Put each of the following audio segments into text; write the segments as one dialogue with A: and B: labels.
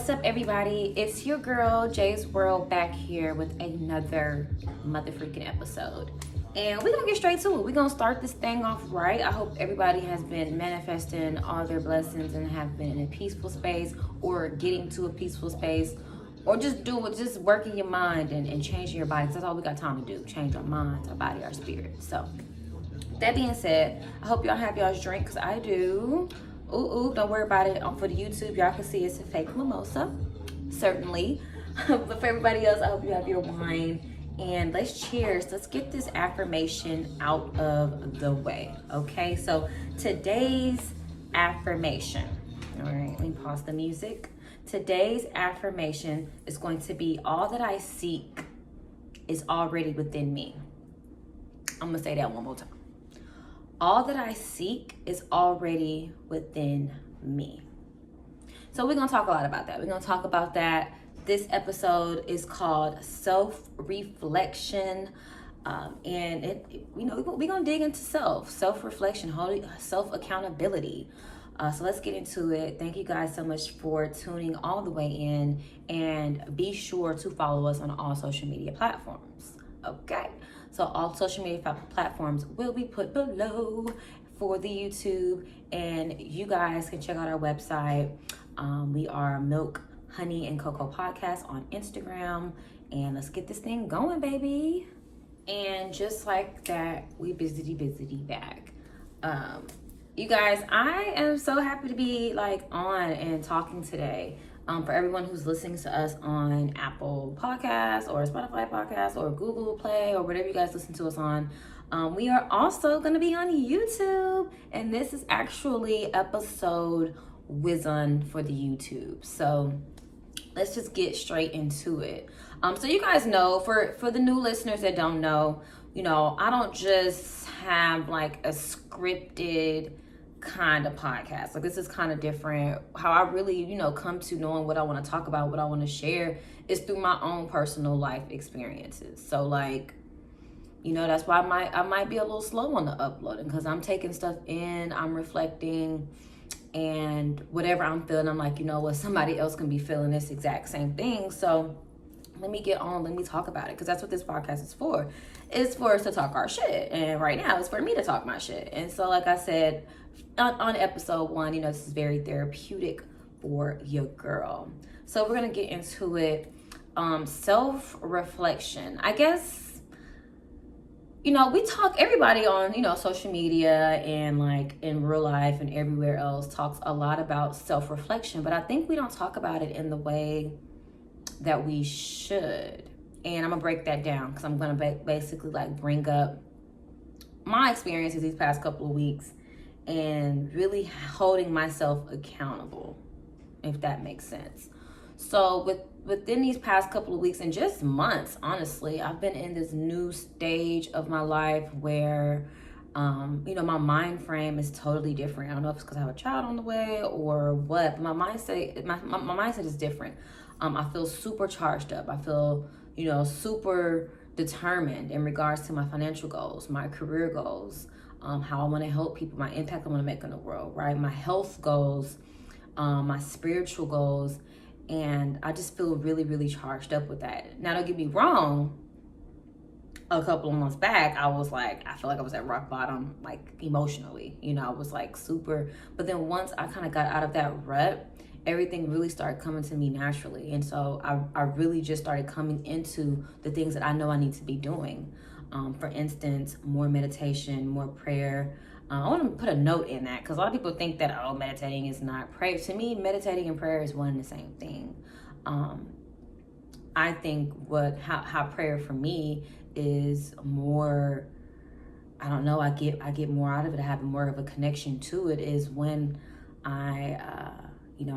A: What's up, everybody? It's your girl Jay's World back here with another mother freaking episode, and we're gonna get straight to it. We're gonna start this thing off right. I hope everybody has been manifesting all their blessings and have been in a peaceful space, or getting to a peaceful space, or just working your mind and changing your body. That's all we got time to do: change our minds, our body, our spirit. So that being said, I hope y'all have y'all's drink, because I do. Ooh, don't worry about it. For the YouTube, y'all can see it's a fake mimosa, certainly. But for everybody else, I hope you have your wine. And let's cheers. Let's get this affirmation out of the way, okay? So today's affirmation, all right, let me pause the music. Today's affirmation is going to be: all that I seek is already within me. I'm gonna say that one more time. All that I seek is already within me. So we're gonna talk a lot about that. We're gonna talk about that. This episode is called self-reflection, and we're gonna dig into self-reflection, self-accountability. So let's get into it. Thank you guys so much for tuning all the way in, and be sure to follow us on all social media platforms. Okay. So all social media platforms will be put below for the YouTube, and you guys can check out our website. We are Milk, Honey, and Cocoa Podcast on Instagram, and let's get this thing going, baby. And just like that, we busy back. You guys, I am so happy to be on and talking today. For everyone who's listening to us on Apple Podcasts or Spotify Podcasts or Google Play or whatever you guys listen to us on, we are also going to be on YouTube, and this is actually episode whizzon for the YouTube. So let's just get straight into it. So you guys know, for the new listeners that don't know, I don't just have a scripted kind of podcast. This is kind of different. How I really, come to knowing what I want to talk about, what I want to share, is through my own personal life experiences. So that's why I might be a little slow on the uploading, because I'm taking stuff in, I'm reflecting, and whatever I'm feeling, I'm like, somebody else can be feeling this exact same thing. So let me talk about it, because that's what this podcast is for. It's for us to talk our shit, and right now it's for me to talk my shit. And so, like I said on episode 1, this is very therapeutic for your girl. So we're gonna get into it. Self-reflection. I guess, we talk, everybody on, social media and in real life and everywhere else talks a lot about self-reflection, but I think we don't talk about it in the way that we should. And I'm gonna break that down, because I'm gonna basically bring up my experiences these past couple of weeks and really holding myself accountable, if that makes sense. So within these past couple of weeks and just months, honestly, I've been in this new stage of my life where my mind frame is totally different. I don't know if it's because I have a child on the way or what, but my mindset is different. I feel super charged up. I feel, super determined in regards to my financial goals, my career goals, how I want to help people, my impact I want to make in the world, right? My health goals, my spiritual goals, and I just feel really, really charged up with that. Now, don't get me wrong, a couple of months back, I feel like I was at rock bottom, emotionally, I was super, but then once I kind of got out of that rut, everything really started coming to me naturally. And so I really just started coming into the things that I know I need to be doing. For instance, more meditation, more prayer. I want to put a note in that, because a lot of people think that, meditating is not prayer. To me, meditating and prayer is one and the same thing. I think how prayer for me is more, I don't know, I get more out of it. I have more of a connection to it, is when I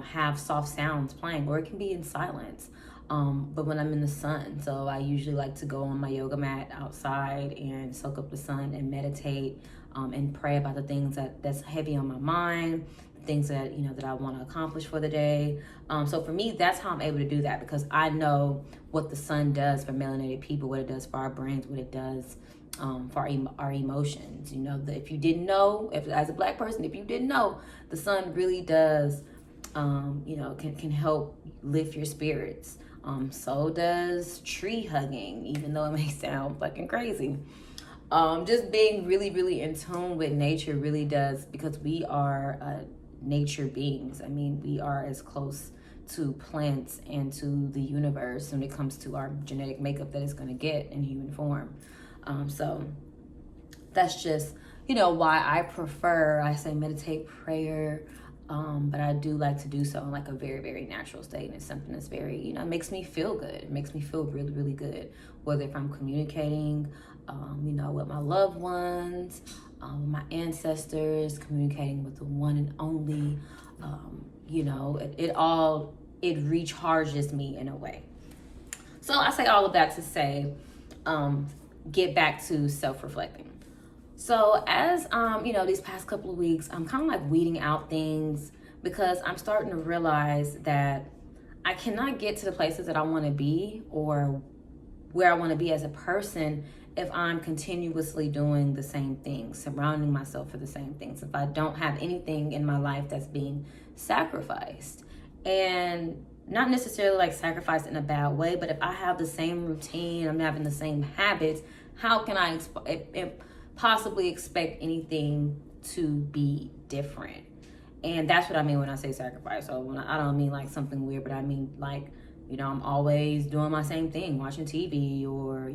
A: have soft sounds playing, or it can be in silence. But when I'm in the sun, so I usually like to go on my yoga mat outside and soak up the sun and meditate, and pray about the things that's heavy on my mind, things that that I want to accomplish for the day. So for me, that's how I'm able to do that, because I know what the sun does for melanated people, what it does for our brains, what it does for our emotions. If you didn't know, as a Black person, if you didn't know, the sun really does can help lift your spirits. So does tree hugging, even though it may sound fucking crazy. Just being really, really in tune with nature really does, because we are nature beings. I mean, we are as close to plants and to the universe when it comes to our genetic makeup that it's going to get in human form. So that's just, why I say meditate, prayer, but I do like to do so in like a very, very natural state. And it's something that's very, it makes me feel good. It makes me feel really, really good. Whether if I'm communicating, with my loved ones, my ancestors, communicating with the one and only, it recharges me in a way. So I say all of that to say, get back to self-reflecting. So as, these past couple of weeks, I'm kind of like weeding out things, because I'm starting to realize that I cannot get to the places that I want to be or where I want to be as a person if I'm continuously doing the same things, surrounding myself for the same things, if I don't have anything in my life that's being sacrificed. And not necessarily like sacrificed in a bad way, but if I have the same routine, I'm having the same habits, how can I possibly expect anything to be different? And that's what I mean when I say sacrifice. So I don't mean like something weird, but I mean like, I'm always doing my same thing, watching TV, or,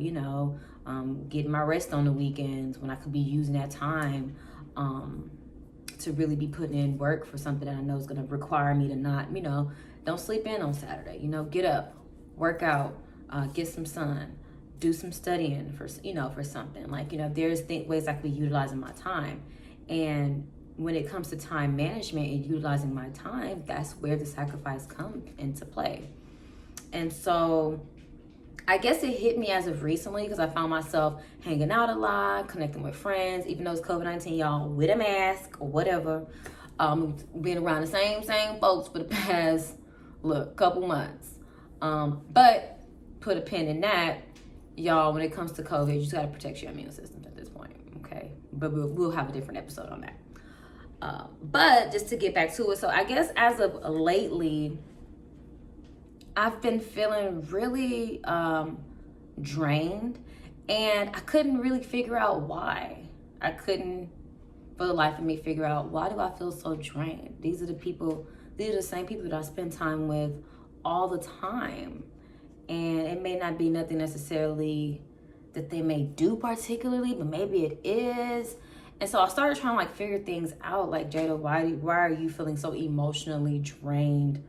A: getting my rest on the weekends when I could be using that time to really be putting in work for something that I know is going to require me to not, don't sleep in on Saturday, get up, work out, get some sun, do some studying for something. Like, there's ways I could be utilizing my time. And when it comes to time management and utilizing my time, that's where the sacrifice comes into play. And so I guess it hit me as of recently, because I found myself hanging out a lot, connecting with friends, even though it's COVID-19, y'all, with a mask or whatever. Being around the same folks for the past, couple months. But put a pin in that, y'all, when it comes to COVID, you just got to protect your immune system at this point, okay? But we'll have a different episode on that. But just to get back to it, so I guess as of lately, I've been feeling really drained, and I couldn't really figure out why. I couldn't, for the life of me, figure out, why do I feel so drained? These are the same people that I spend time with all the time. And it may not be nothing necessarily that they may do particularly, but maybe it is. And so I started trying to like figure things out, like, Jada, why are you feeling so emotionally drained,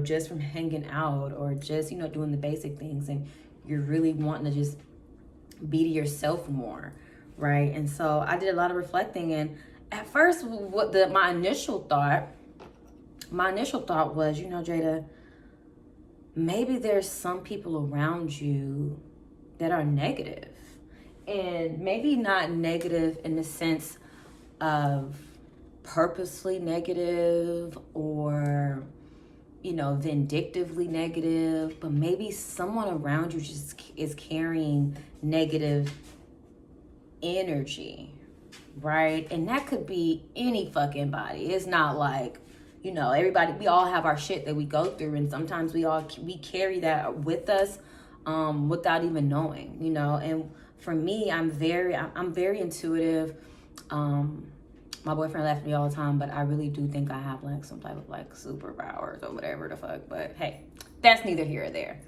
A: just from hanging out, or just, doing the basic things, and you're really wanting to just be to yourself more, right? And so I did a lot of reflecting, and at first my initial thought was, Jada, maybe there's some people around you that are negative, and maybe not negative in the sense of purposely negative or vindictively negative, but maybe someone around you just is carrying negative energy, right? And that could be any fucking body. It's not like, everybody, we all have our shit that we go through, and sometimes we carry that with us without even knowing, And for me, I'm very intuitive. My boyfriend laughs at me all the time, but I really do think I have like some type of like superpowers or whatever the fuck. But hey, that's neither here or there.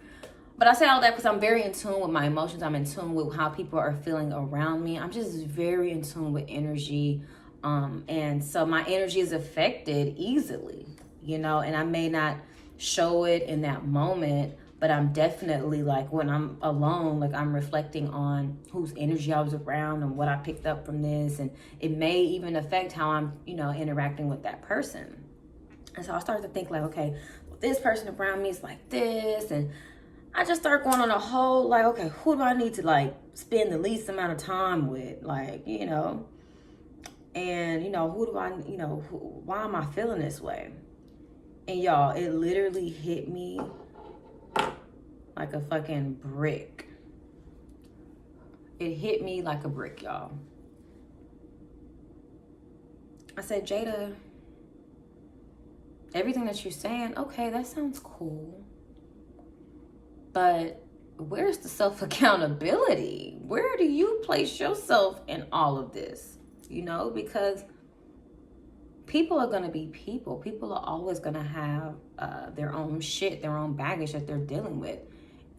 A: But I say all that because I'm very in tune with my emotions. I'm in tune with how people are feeling around me. I'm just very in tune with energy. And so my energy is affected easily, and I may not show it in that moment, but I'm definitely like, when I'm alone, like I'm reflecting on whose energy I was around and what I picked up from this. And it may even affect how I'm, interacting with that person. And so I started to think like, okay, well, this person around me is like this. And I just started going on a whole, like, okay, who do I need to like spend the least amount of time with? Like, and, who do I, why am I feeling this way? And y'all, it literally hit me like a fucking brick. It hit me like a brick, y'all. I said, Jada, everything that you're saying, okay, that sounds cool. But where's the self-accountability? Where do you place yourself in all of this? You know, because people are going to be people. People are always going to have their own shit, their own baggage that they're dealing with.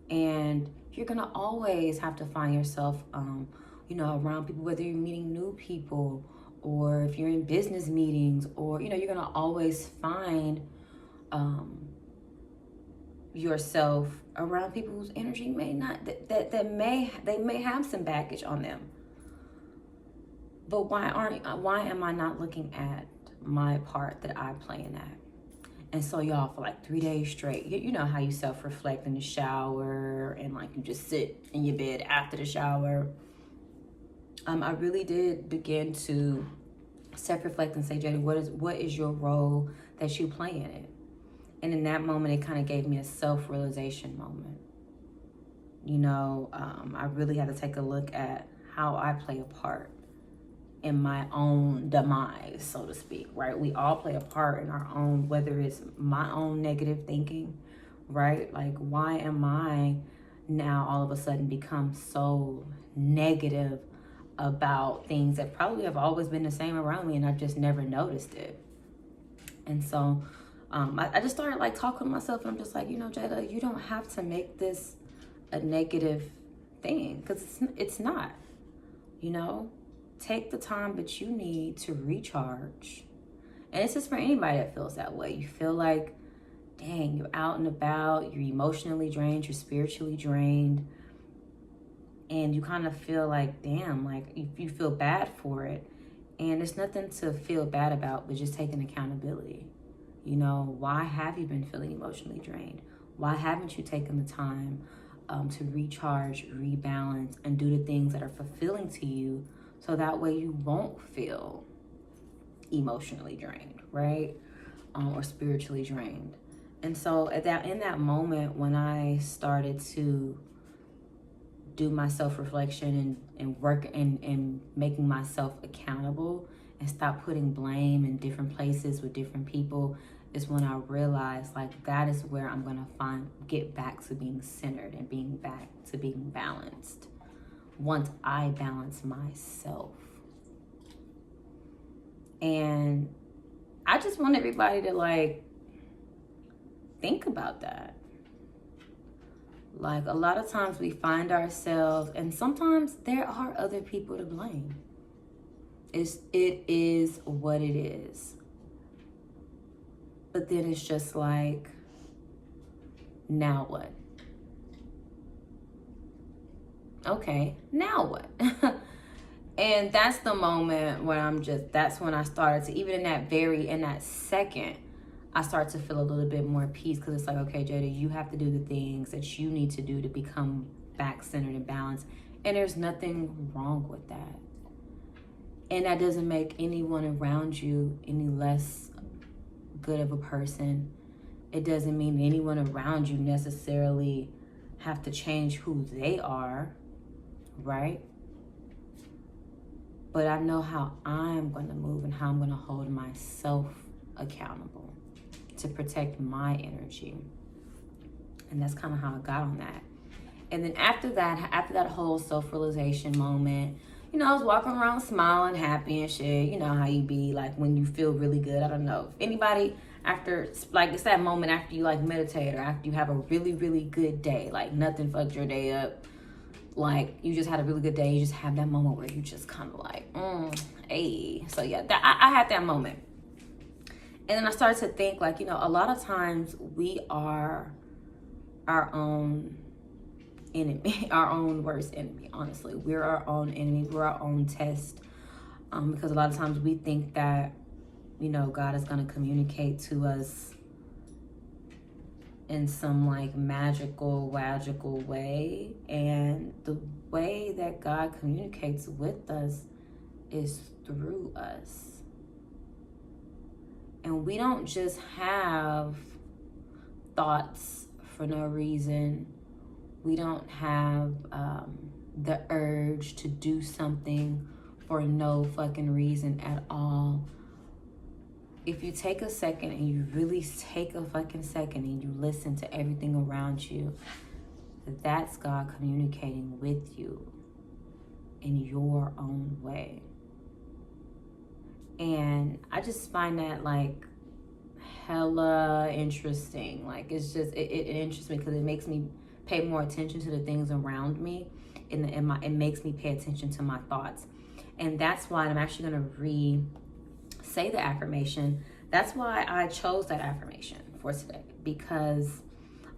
A: And you're going to always have to find yourself, around people, whether you're meeting new people or if you're in business meetings, or, you're going to always find yourself around people whose energy may not, they may have some baggage on them. But why am I not looking at my part that I play in that? And so y'all, for like 3 days straight, you know how you self-reflect in the shower and like you just sit in your bed after the shower. I really did begin to self-reflect and say, Jada, what is your role that you play in it? And in that moment, it kind of gave me a self-realization moment. I really had to take a look at how I play a part in my own demise, so to speak, right? We all play a part in our own, whether it's my own negative thinking, right? Like, why am I now all of a sudden become so negative about things that probably have always been the same around me and I've just never noticed it? And so I just started like talking to myself, and I'm just like, Jada, you don't have to make this a negative thing, because it's not. Take the time that you need to recharge. And it's just for anybody that feels that way. You feel like, dang, you're out and about, you're emotionally drained, you're spiritually drained, and you kind of feel like, damn, like you feel bad for it. And there's nothing to feel bad about, but just taking accountability. Why have you been feeling emotionally drained? Why haven't you taken the time to recharge, rebalance, and do the things that are fulfilling to you, so that way you won't feel emotionally drained, right? Or spiritually drained. And so in that moment, when I started to do my self-reflection and work and making myself accountable and stop putting blame in different places with different people, is when I realized, like, that is where I'm gonna get back to being centered and being back to being balanced. Once I balance myself. And I just want everybody to like think about that. Like, a lot of times we find ourselves, and sometimes there are other people to blame. It is what it is. But then it's just like, now what? Okay, now what? And that's the moment where that's when I started to, even in that second, I start to feel a little bit more peace, because it's like, okay, Jada, you have to do the things that you need to do to become back centered and balanced. And there's nothing wrong with that. And that doesn't make anyone around you any less good of a person. It doesn't mean anyone around you necessarily have to change who they are, right? But I know how I'm going to move and how I'm going to hold myself accountable to protect my energy. And that's kind of how I got on that. And then after that whole self-realization moment, I was walking around smiling, happy and shit. You know how you be like when you feel really good. I don't know if anybody, after, like, it's that moment after you like meditate, or after you have a really, really good day, like nothing fucked your day up. Like, you just had a really good day. You just have that moment where you just kind of like, hey. So yeah, I had that moment. And then I started to think, like, a lot of times we are our own enemy, our own worst enemy, honestly. We're our own enemy. We're our own test. Because a lot of times we think that, God is going to communicate to us in some like magical way. And the way that God communicates with us is through us. And we don't just have thoughts for no reason. We don't have the urge to do something for no fucking reason at all. if you take a second and you really take a fucking second and you listen to everything around you, that's God communicating with you in your own way. And I just find that like hella interesting. Like it's just it interests me because it makes me pay more attention to the things around me, and it makes me pay attention to my thoughts. And that's why I'm actually gonna say the affirmation. That's why I chose that affirmation for today, because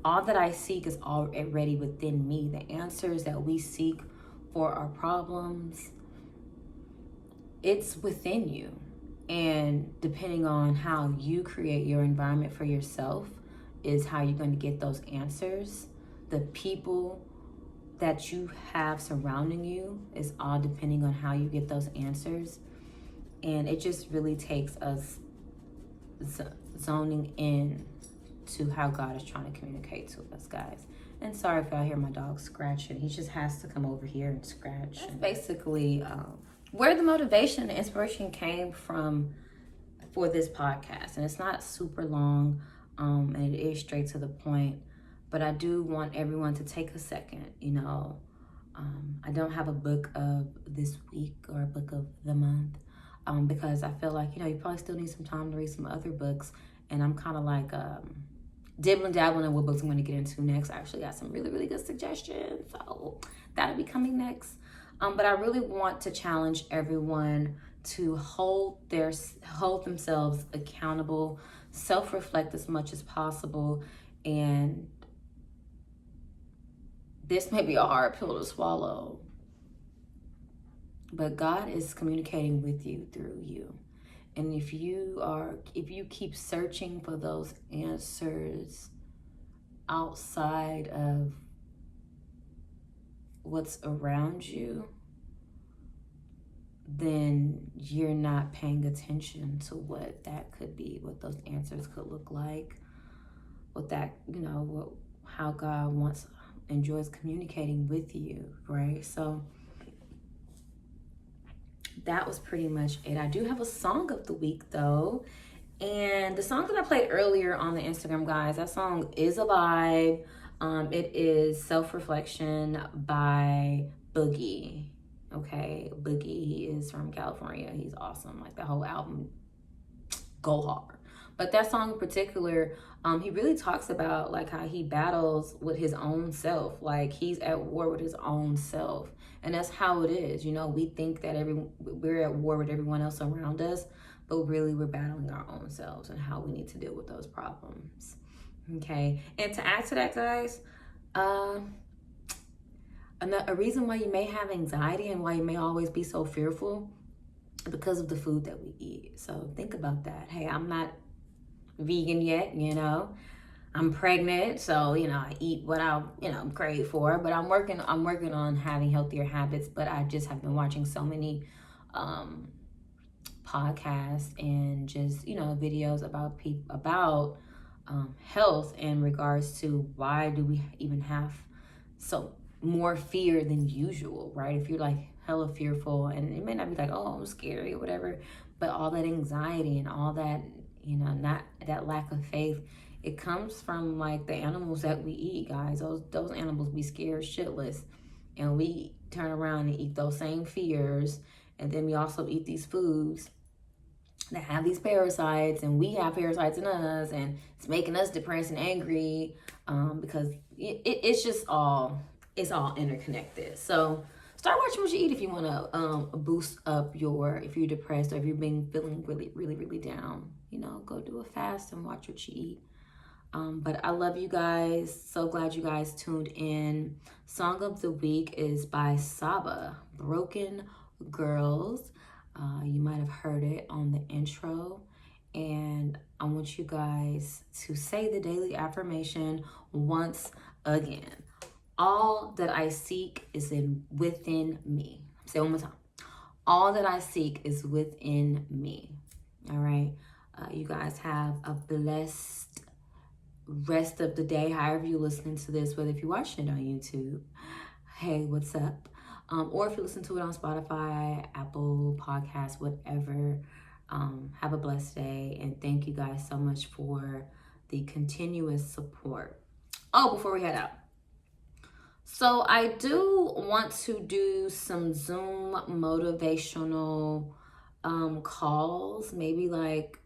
A: all that I seek is already within me. The answers that we seek for our problems, it's within you. And depending on how you create your environment for yourself is how you're going to get those answers. The people that you have surrounding you is all depending on how you get those answers. And it just really takes us zoning in to how God is trying to communicate to us, guys. And sorry if y'all hear my dog scratching. He just has to come over here and scratch. That's basically where the motivation and inspiration came from for this podcast. And it's not super long, and it is straight to the point. But I do want everyone to take a second, I don't have a book of this week or a book of the month, because I feel like, you probably still need some time to read some other books. And I'm kind of like dibbling dabbling in what books I'm going to get into next. I actually got some really, really good suggestions. So that'll be coming next. But I really want to challenge everyone to hold themselves accountable, self-reflect as much as possible. And this may be a hard pill to swallow, but God is communicating with you through you. And if you keep searching for those answers outside of what's around you, then you're not paying attention to what that could be, what those answers could look like, how God enjoys communicating with you, right? So that was pretty much it. I do have a song of the week though. And the song that I played earlier on the Instagram, guys, that song is a vibe. It is Self-Reflection by Boogie. Okay, Boogie, he is from California. He's awesome. Like the whole album, go hard. But that song in particular, he really talks about like how he battles with his own self. Like he's at war with his own self. And that's how it is. We think that we're at war with everyone else around us, but really we're battling our own selves and how we need to deal with those problems. Okay. And to add to that, guys, a reason why you may have anxiety and why you may always be so fearful is because of the food that we eat. So think about that. Hey, I'm not vegan yet, I'm pregnant, so I eat what I crave for, but I'm working on having healthier habits. But I just have been watching so many podcasts and just videos about health in regards to why do we even have so more fear than usual, right? If you're like hella fearful, and it may not be like, oh, I'm scary or whatever, but all that anxiety and all that, not that lack of faith, it comes from like the animals that we eat, guys. Those animals be scared shitless, and we turn around and eat those same fears, and then we also eat these foods that have these parasites, and we have parasites in us, and it's making us depressed and angry, because it's just all interconnected. So start watching what you eat if you want to boost up if you're depressed or if you're feeling really, really, really down. Go do a fast and watch what you eat. But I love you guys. So glad you guys tuned in. Song of the week is by Saba, Broken Girls. You might have heard it on the intro. And I want you guys to say the daily affirmation once again. All that I seek is within me. Say it one more time. All that I seek is within me. All right. You guys have a blessed rest of the day, however you're listening to this, whether if you're watching it on YouTube, hey, what's up? Or if you listen to it on Spotify, Apple Podcasts, whatever. Have a blessed day, and thank you guys so much for the continuous support. Oh, before we head out, so I do want to do some Zoom motivational calls, maybe like,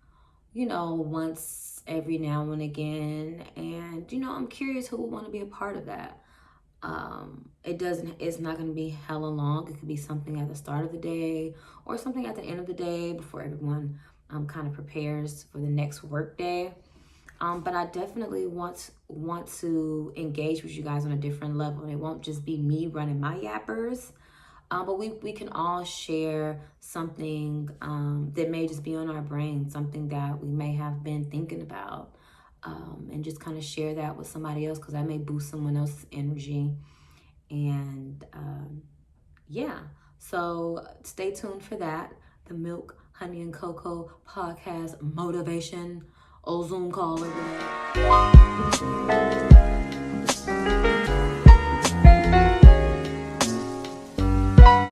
A: once every now and again. And, I'm curious who would want to be a part of that. It's not going to be hella long. It could be something at the start of the day or something at the end of the day before everyone kind of prepares for the next work day. But I definitely want to engage with you guys on a different level. And it won't just be me running my yappers. But we can all share something that may just be on our brain, something that we may have been thinking about, and just kind of share that with somebody else, because that may boost someone else's energy. And yeah, so stay tuned for that. The Milk, Honey, and Cocoa podcast motivation or Zoom call or whatever.